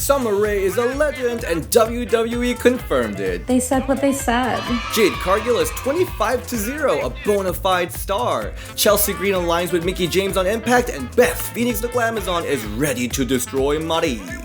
Summer Rae is a legend and WWE confirmed it. They said what they said. Jade Cargill is 25-0, a bona fide star. Chelsea Green aligns with Mickie James on Impact, and Beth Phoenix the Glamazon is ready to destroy Maryse.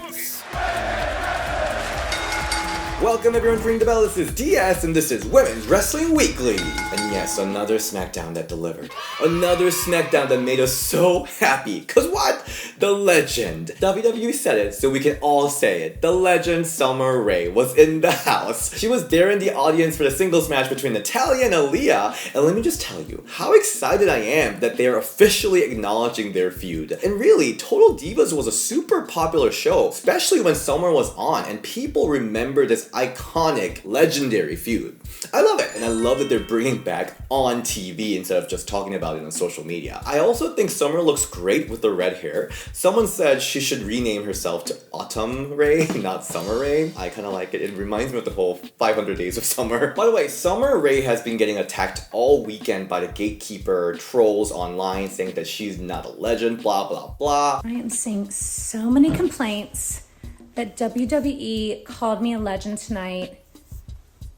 Welcome everyone to Ring the Bell, this is DS and this is Women's Wrestling Weekly. And yes, another SmackDown that delivered. Another SmackDown that made us so happy. Cause what? The legend. WWE said it, so we can all say it. The legend Summer Rae was in the house. She was there in the audience for the singles match between Natalya and Aaliyah. And let me just tell you how excited I am that they are officially acknowledging their feud. And really, Total Divas was a super popular show, especially when Summer was on, and people remember this iconic, legendary feud. I love it, and I love that they're bringing back on TV instead of just talking about it on social media. I also think Summer looks great with the red hair. Someone said she should rename herself to Autumn Rae, not Summer Rae. I kind of like it. It reminds me of the whole 500 Days of Summer. By the way, Summer Rae has been getting attacked all weekend by the gatekeeper trolls online saying that she's not a legend, blah, blah, blah. I am seeing so many complaints that WWE called me a legend tonight.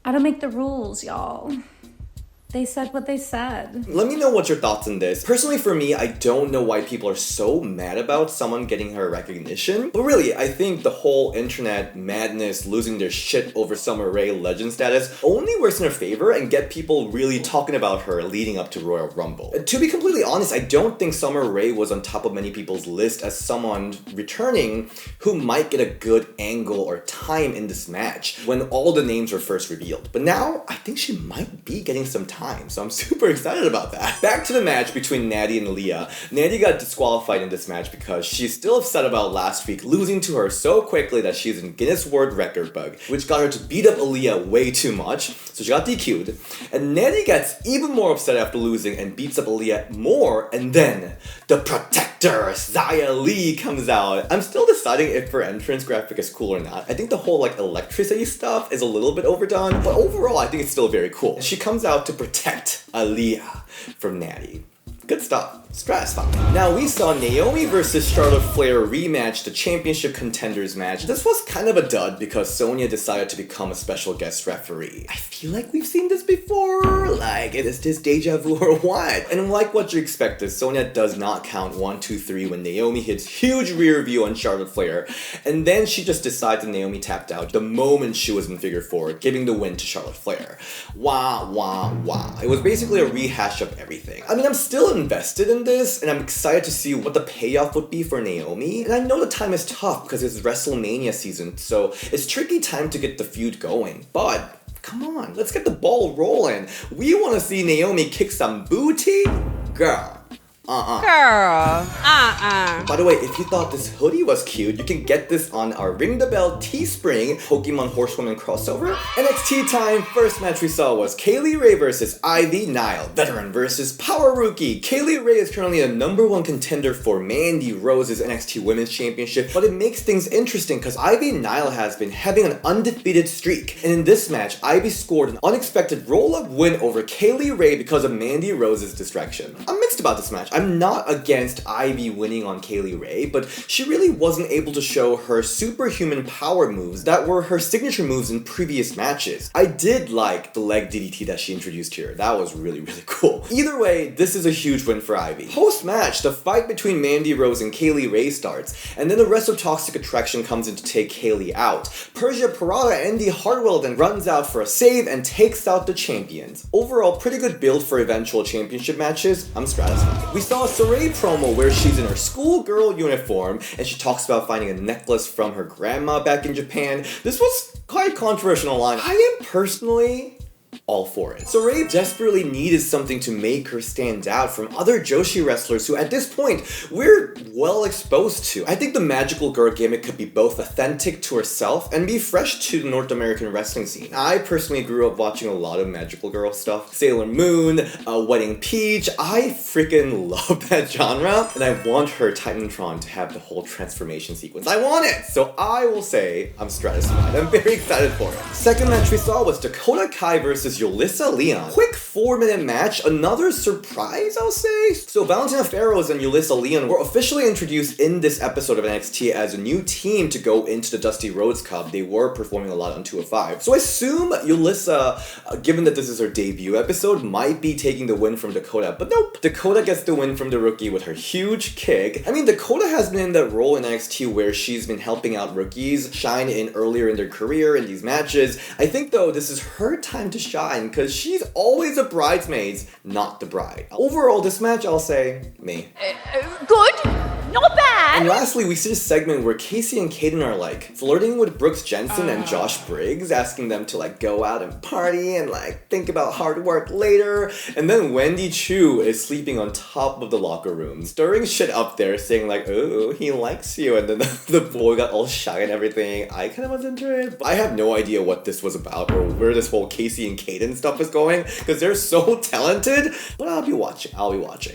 I don't make the rules, y'all. They said what they said. Let me know what your thoughts on this. Personally for me, I don't know why people are so mad about someone getting her recognition. But really, I think the whole internet madness, losing their shit over Summer Rae legend status only works in her favor and get people really talking about her leading up to Royal Rumble. To be completely honest, I don't think Summer Rae was on top of many people's list as someone returning who might get a good angle or time in this match when all the names were first revealed. But now, I think she might be getting some time. So I'm super excited about that. Back to the match between Natty and Aaliyah. Natty got disqualified in this match because she's still upset about last week losing to her so quickly that she's in Guinness World Record bug, which got her to beat up Aaliyah way too much, so she got DQ'd. And Natty gets even more upset after losing and beats up Aaliyah more, and then the Protector, Xia Li, comes out. I'm still deciding if her entrance graphic is cool or not. I think the whole electricity stuff is a little bit overdone, but overall I think it's still very cool. She comes out to protect Aaliyah from Natty. Good stuff. Stratifying. Now we saw Naomi versus Charlotte Flair rematch the championship contenders match. This was kind of a dud because Sonya decided to become a special guest referee. I feel like we've seen this before. Is this deja vu or what? And like what you expected, Sonya does not count 1, 2, 3 when Naomi hits huge rear view on Charlotte Flair. And then she just decides that Naomi tapped out the moment she was in figure 4, giving the win to Charlotte Flair. Wah, wah, wah. It was basically a rehash of everything. I mean, I'm still invested in this, and I'm excited to see what the payoff would be for Naomi. And I know the time is tough because it's WrestleMania season, so it's tricky time to get the feud going. But come on, let's get the ball rolling. We want to see Naomi kick some booty? Girl. Girl. By the way, if you thought this hoodie was cute, you can get this on our Ring the Bell Teespring Pokemon Horsewoman crossover. NXT time, first match we saw was Kaylee Ray versus Ivy Nile. Veteran versus Power Rookie. Kaylee Ray is currently a #1 contender for Mandy Rose's NXT Women's Championship, but it makes things interesting because Ivy Nile has been having an undefeated streak. And in this match, Ivy scored an unexpected roll-up win over Kaylee Ray because of Mandy Rose's distraction. I'm mixed about this match. I'm not against Ivy winning on Kaylee Ray, but she really wasn't able to show her superhuman power moves that were her signature moves in previous matches. I did like the leg DDT that she introduced here. That was really, really cool. Either way, this is a huge win for Ivy. Post-match, the fight between Mandy Rose and Kaylee Ray starts, and then the rest of Toxic Attraction comes in to take Kaylee out. Persia Pirotta and Indy Hartwell then runs out for a save and takes out the champions. Overall, pretty good build for eventual championship matches. I'm satisfied. We saw a Saray promo where she's in her schoolgirl uniform and she talks about finding a necklace from her grandma back in Japan. This was quite controversial line. I am personally all for it. Saray desperately needed something to make her stand out from other Joshi wrestlers who at this point we're well exposed to. I think the magical girl gimmick could be both authentic to herself and be fresh to the North American wrestling scene. I personally grew up watching a lot of magical girl stuff. Sailor Moon, Wedding Peach. I freaking love that genre and I want her Titantron to have the whole transformation sequence. I want it! So I will say I'm satisfied. I'm very excited for it. Second match we saw was Dakota Kai versus versus Yulisa Leon. Quick 4-minute match, another surprise, I'll say. So Valentina Ferros and Yulisa Leon were officially introduced in this episode of NXT as a new team to go into the Dusty Rhodes Cup. They were performing a lot on 205. So I assume Yulisa, given that this is her debut episode, might be taking the win from Dakota. But nope, Dakota gets the win from the rookie with her huge kick. I mean, Dakota has been in that role in NXT where she's been helping out rookies shine in earlier in their career in these matches. I think though this is her time to shine because she's always a bridesmaid, not the bride. Overall, this match, I'll say, me. Good. Not bad. And lastly, we see this segment where Casey and Kaden are like flirting with Brooks Jensen and Josh Briggs, asking them to like go out and party and like think about hard work later. And then Wendy Chu is sleeping on top of the locker room, stirring shit up there, saying like, "Oh, he likes you." And then the boy got all shy and everything. I kind of was into it. But I have no idea what this was about or where this whole Casey and Kaden stuff is going because they're so talented. But I'll be watching.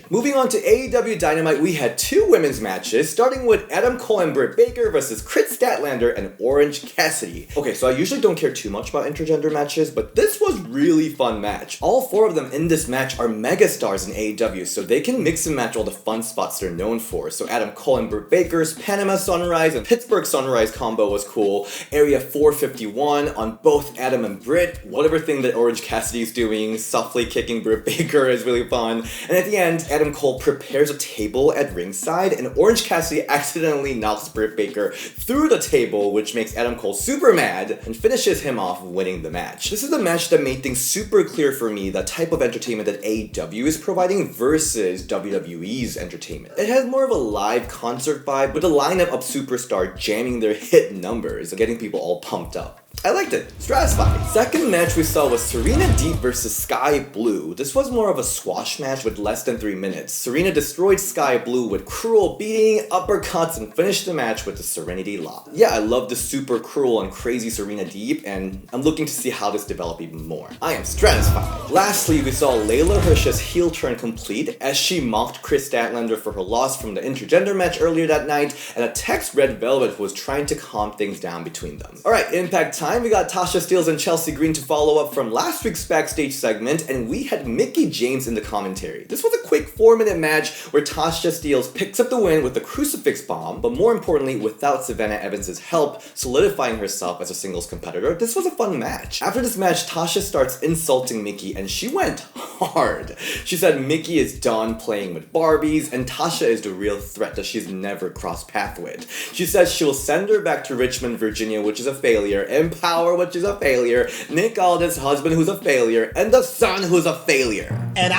Moving on to AEW Dynamite, we had two women's matches, starting with Adam Cole and Britt Baker versus Chris Statlander and Orange Cassidy. Okay, so I usually don't care too much about intergender matches, but this was really fun match. All four of them in this match are megastars in AEW, so they can mix and match all the fun spots they're known for. So Adam Cole and Britt Baker's Panama Sunrise and Pittsburgh Sunrise combo was cool. Area 451 on both Adam and Britt. Whatever thing that Orange Cassidy's doing, softly kicking Britt Baker is really fun. And at the end, Adam Cole prepares a table at ringside, and Orange Cassidy accidentally knocks Britt Baker through the table, which makes Adam Cole super mad and finishes him off winning the match. This is the match that made things super clear for me the type of entertainment that AEW is providing versus WWE's entertainment. It has more of a live concert vibe with a lineup of superstars jamming their hit numbers and getting people all pumped up. I liked it. Satisfying. Second match we saw was Serena Deeb versus Sky Blue. This was more of a squash match with less than 3 minutes. Serena destroyed Sky Blue with cruel beating, uppercuts, and finished the match with the Serenity Lock. Yeah, I love the super cruel and crazy Serena Deeb, and I'm looking to see how this develops even more. I am satisfied. Lastly, we saw Layla Hirsch's heel turn complete as she mocked Chris Statlander for her loss from the intergender match earlier that night and attacked Red Velvet, who was trying to calm things down between them. Alright, Impact time. We got Tasha Steelz and Chelsea Green to follow up from last week's backstage segment, and we had Mickie James in the commentary. This was a quick 4-minute match where Tasha Steelz picks up the win with the crucifix bomb, but more importantly, without Savannah Evans' help, solidifying herself as a singles competitor. This was a fun match. After this match, Tasha starts insulting Mickie, and she went hard. She said Mickie is done playing with Barbies, and Tasha is the real threat that she's never crossed paths with. She says she'll send her back to Richmond, Virginia, which is a failure, Empower, which is a failure, Nick Aldis' husband, who's a failure, and the son, who's a failure. And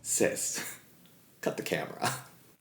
Sis, cut the camera.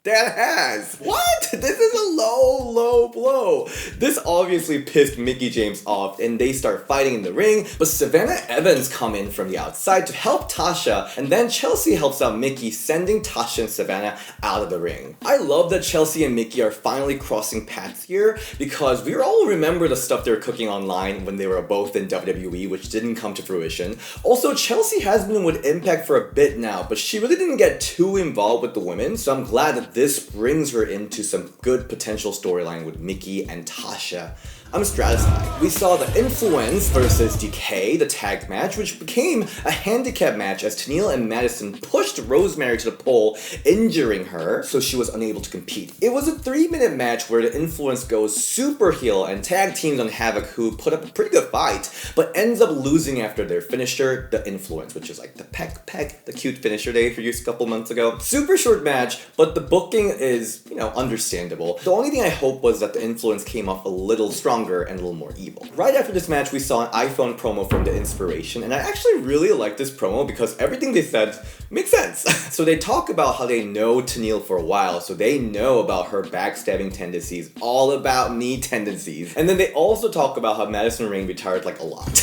That has. What? This is a low blow. This obviously pissed Mickie James off and they start fighting in the ring, but Savannah Evans come in from the outside to help Tasha, and then Chelsea helps out Mickie, sending Tasha and Savannah out of the ring. I love that Chelsea and Mickie are finally crossing paths here because we all remember the stuff they were cooking online when they were both in WWE, which didn't come to fruition. Also, Chelsea has been with Impact for a bit now, but she really didn't get too involved with the women, so I'm glad that this brings her into some good potential storyline with Mickie and Tasha. I'm satisfied. We saw the Influence versus Decay, the tag match, which became a handicap match as Tenille and Madison pushed Rosemary to the pole, injuring her, so she was unable to compete. It was a 3-minute match where the Influence goes super heel and tag teams on Havoc, who put up a pretty good fight, but ends up losing after their finisher, the Influence, which is like the peck, the cute finisher they introduced a couple months ago. Super short match, but the booking is, understandable. The only thing I hope was that the Influence came off a little stronger and a little more evil. Right after this match, we saw an iPhone promo from The Inspiration, and I actually really like this promo because everything they said makes sense. So they talk about how they know Tenille for a while, so they know about her backstabbing tendencies, all about me tendencies. And then they also talk about how Madison Rayne retired like a lot.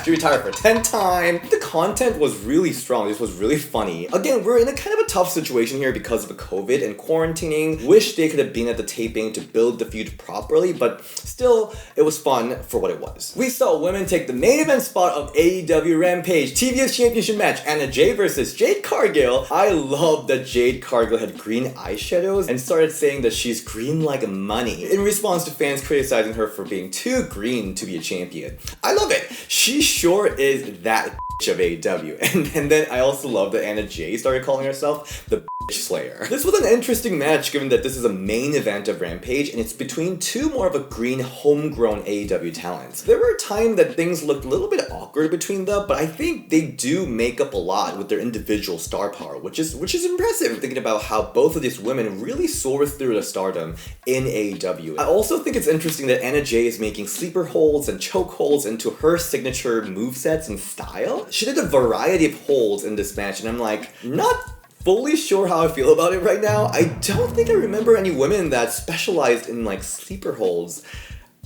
She retired for 10 times. The content was really strong. This was really funny. Again, we're in a kind of a tough situation here because of the COVID and quarantining. Wish they could have been at the taping to build the feud properly, but still, it was fun for what it was. We saw women take the main event spot of AEW Rampage TBS Championship match, Anna Jay versus Jade Cargill. I love that Jade Cargill had green eyeshadows and started saying that she's green like money in response to fans criticizing her for being too green to be a champion. I love it. She sure is that of AEW. And then I also love that Anna Jay started calling herself the Slayer. This was an interesting match given that this is a main event of Rampage and it's between two more of a green homegrown AEW talents. There were times that things looked a little bit awkward between them, but I think they do make up a lot with their individual star power, which is impressive thinking about how both of these women really soared through the stardom in AEW. I also think it's interesting that Anna Jay is making sleeper holds and choke holds into her signature movesets and style. She did a variety of holds in this match and I'm like, not fully sure how I feel about it right now. I don't think I remember any women that specialized in like sleeper holds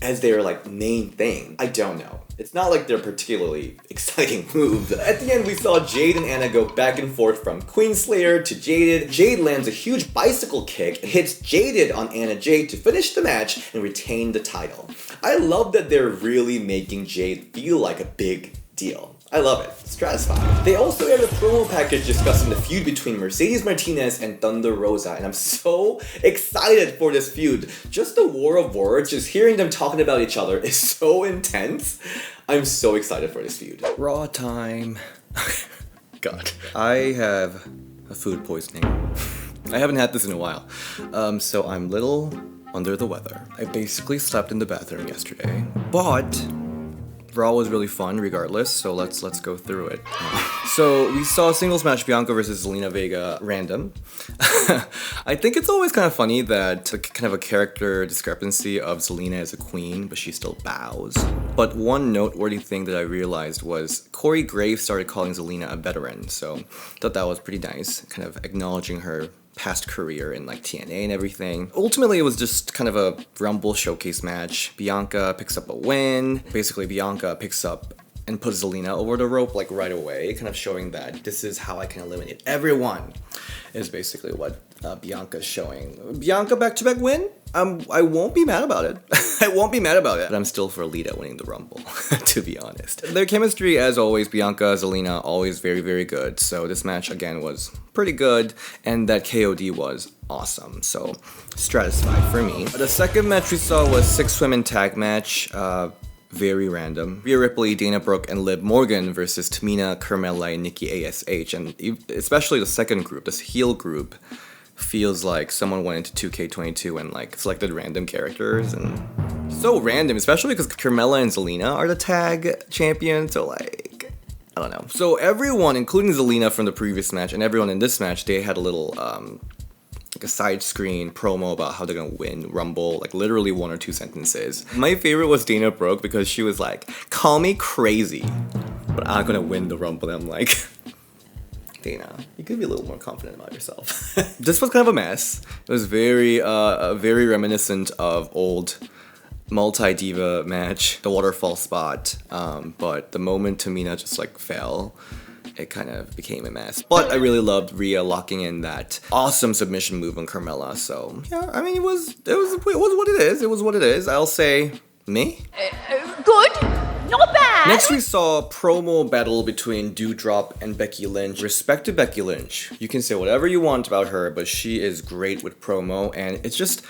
as their like main thing. I don't know. It's not like they're particularly exciting moves. At the end, we saw Jade and Anna go back and forth from Queen Slayer to Jaded. Jade lands a huge bicycle kick and hits Jaded on Anna Jay to finish the match and retain the title. I love that they're really making Jade feel like a big deal. I love it. Stratisfying. They also had a promo package discussing the feud between Mercedes Martinez and Thunder Rosa, and I'm so excited for this feud. Just the war of words, just hearing them talking about each other is so intense. I'm so excited for this feud. Raw time. God. I have a food poisoning. I haven't had this in a while, so I'm little under the weather. I basically slept in the bathroom yesterday, but Raw was really fun regardless, so let's go through it. So we saw a singles match, Bianca versus Zelina Vega, random. I think it's always kind of funny that kind of a character discrepancy of Zelina as a queen, but she still bows. But one noteworthy thing that I realized was Corey Graves started calling Zelina a veteran, so I thought that was pretty nice, kind of acknowledging her past career in like TNA and everything. Ultimately, it was just kind of a Rumble showcase match. Bianca picks up a win. Basically, Bianca picks up and puts Zelina over the rope like right away, kind of showing that this is how I can eliminate everyone, is basically what Bianca's showing. Bianca back-to-back win? I won't be mad about it. I won't be mad about it. But I'm still for Lita winning the Rumble, to be honest. Their chemistry, as always, Bianca, Zelina, always very, very good. So this match, again, was pretty good. And that KOD was awesome. So Stratisfied for me. The second match we saw was 6-women tag match. Very random. Rhea Ripley, Dana Brooke, and Liv Morgan versus Tamina, Carmella, and Nikki ASH. And especially the second group, this heel group, feels like someone went into 2K22 and like selected random characters, and so random, especially because Carmella and Zelina are the tag champions, so like, I don't know. So everyone, including Zelina from the previous match and everyone in this match, they had a little like a side screen promo about how they're gonna win Rumble, like literally 1 or 2 sentences. My favorite was Dana Brooke because she was like, call me crazy, but I'm gonna win the Rumble. And I'm like, Dana, you could be a little more confident about yourself. This was kind of a mess. It was very reminiscent of old multi-diva match, the waterfall spot. But the moment Tamina just like fell, it kind of became a mess. But I really loved Rhea locking in that awesome submission move on Carmella. So yeah, I mean, it was what it is. It was what it is. I'll say me. Good. Not bad. Next, we saw a promo battle between Doudrop and Becky Lynch. Respect to Becky Lynch. You can say whatever you want about her, but she is great with promo, and it just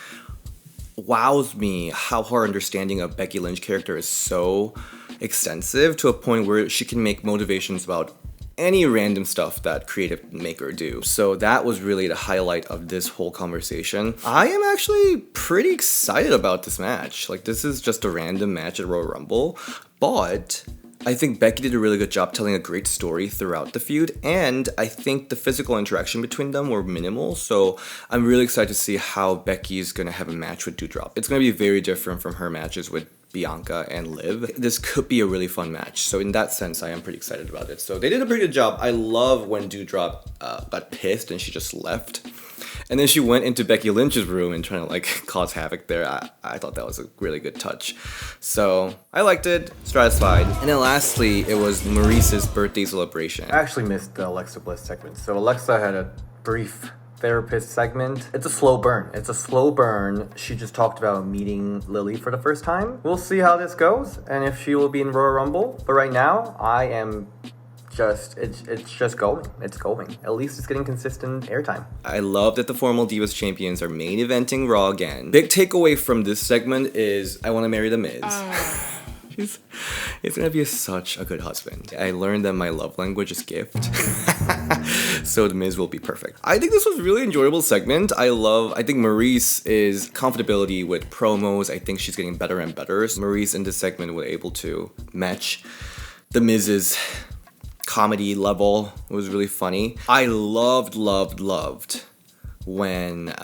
wows me how her understanding of Becky Lynch's character is so extensive to a point where she can make motivations about any random stuff that creative maker do. So that was really the highlight of this whole conversation. I am actually pretty excited about this match. Like, this is just a random match at Royal Rumble, but I think Becky did a really good job telling a great story throughout the feud, and I think the physical interaction between them were minimal, so I'm really excited to see how Becky's gonna have a match with Doudrop. It's gonna be very different from her matches with Bianca and Liv. This could be a really fun match, so in that sense, I am pretty excited about it. So they did a pretty good job. I love when Doudrop got pissed and she just left. And then she went into Becky Lynch's room and trying to like cause havoc there. I thought that was a really good touch. So I liked it, Stratisfied. And then lastly, it was Maurice's birthday celebration. I actually missed the Alexa Bliss segment. So Alexa had a brief therapist segment. It's a slow burn. She just talked about meeting Lily for the first time. We'll see how this goes and if she will be in Royal Rumble. But right now, I am it's just going. It's going. At least it's getting consistent airtime. I love that the formal Divas champions are main eventing Raw again. Big takeaway from this segment is I want to marry The Miz. It's gonna be such a good husband. I learned that my love language is gift. So The Miz will be perfect. I think this was a really enjoyable segment. I think Maurice's comfortability with promos, I think she's getting better and better. So Maurice in this segment was able to match The Miz's comedy level. It was really funny. I loved when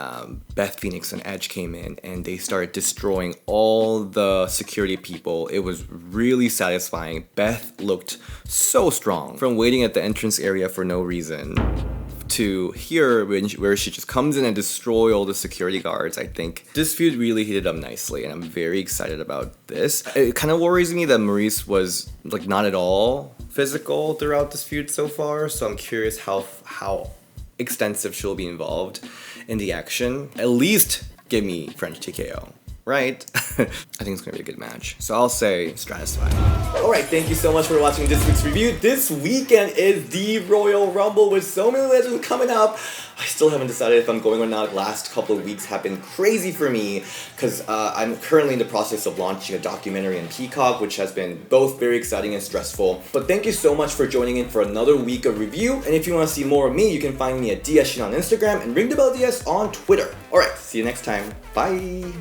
Beth Phoenix and Edge came in and they started destroying all the security people. It was really satisfying. Beth looked so strong. From waiting at the entrance area for no reason to here where she just comes in and destroy all the security guards. I think this feud really heated up nicely and I'm very excited about this. It kind of worries me that Maurice was like not at all physical throughout this feud so far, so I'm curious how extensive she'll be involved in the action. At least give me French TKO, right? I think it's gonna be a good match. So I'll say Stratusfied. Alright, thank you so much for watching this week's review. This weekend is the Royal Rumble with so many legends coming up. I still haven't decided if I'm going or not. Last couple of weeks have been crazy for me because I'm currently in the process of launching a documentary on Peacock, which has been both very exciting and stressful. But thank you so much for joining in for another week of review. And if you want to see more of me, you can find me at DShin on Instagram and Ring the Bell DS on Twitter. Alright, see you next time. Bye!